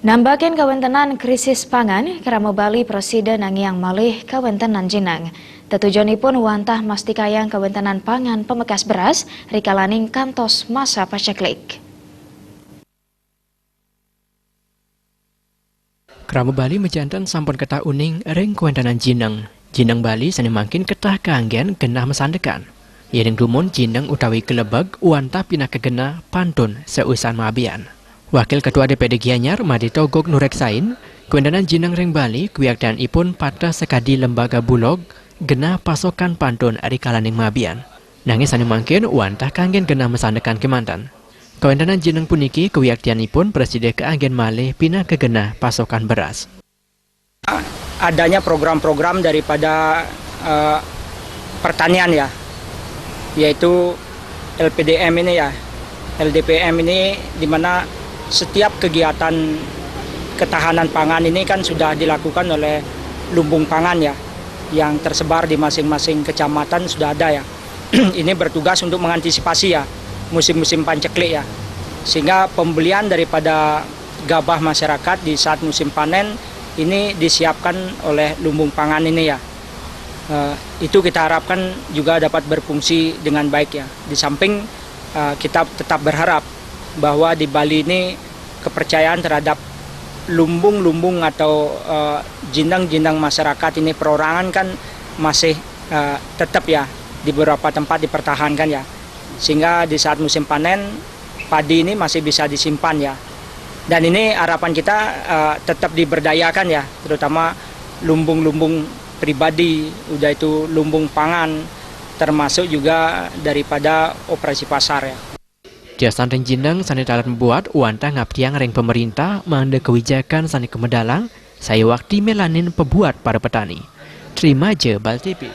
Nambakeun kawentenan krisis pangan, Krama Bali Presiden Angiang malih kawentenan jenang. Tujuanipun wantah mastikayang kawentenan pangan pemekas beras, rikalaning kantos masa paceklik. Krama Bali mejantan sampun ketah uning ring kawentenan jenang. Jenang Bali sani mangkin ketah kaanggen genah mesandekan. Yening dumun jenang utawi kelebeg wantah pinah kegena pantun seusan mabian. Wakil Ketua DPD Gianyar Madito Gog Nureksain, kawentenan jenang ring Bali kuwiakdan ipun patah sekadi lembaga bulog genah pasokan pantun rikalaning mabian. Nanging sani mangkin wantah kaanggen genah mesandekan kemantan. Kawentenan jenang puniki kuwiakdanipun presiden keanggen malih pinah kegenah pasokan beras. Adanya program-program daripada pertanian ya, yaitu LPDM ini ya, LDPM ini di mana setiap kegiatan ketahanan pangan ini kan sudah dilakukan oleh lumbung pangan ya, yang tersebar di masing-masing kecamatan sudah ada ya. Ini bertugas untuk mengantisipasi ya musim-musim panceklik ya, sehingga pembelian daripada gabah masyarakat di saat musim panen ini disiapkan oleh lumbung pangan ini ya. Itu kita harapkan juga dapat berfungsi dengan baik ya. Di samping kita tetap berharap bahwa di Bali ini kepercayaan terhadap lumbung-lumbung atau jenang-jenang masyarakat ini perorangan kan masih tetap ya di beberapa tempat dipertahankan ya, sehingga di saat musim panen padi ini masih bisa disimpan ya. Dan ini harapan kita tetap diberdayakan ya, terutama lumbung-lumbung pribadi, udah itu lumbung pangan, termasuk juga daripada operasi pasar ya. Jasan ring jenang sani dalat membuat wantah ngabdiang ring pemerintah mangde kebijakan sani kemedalang saya waktu melanin pebuat para petani. Terima je Bal TV.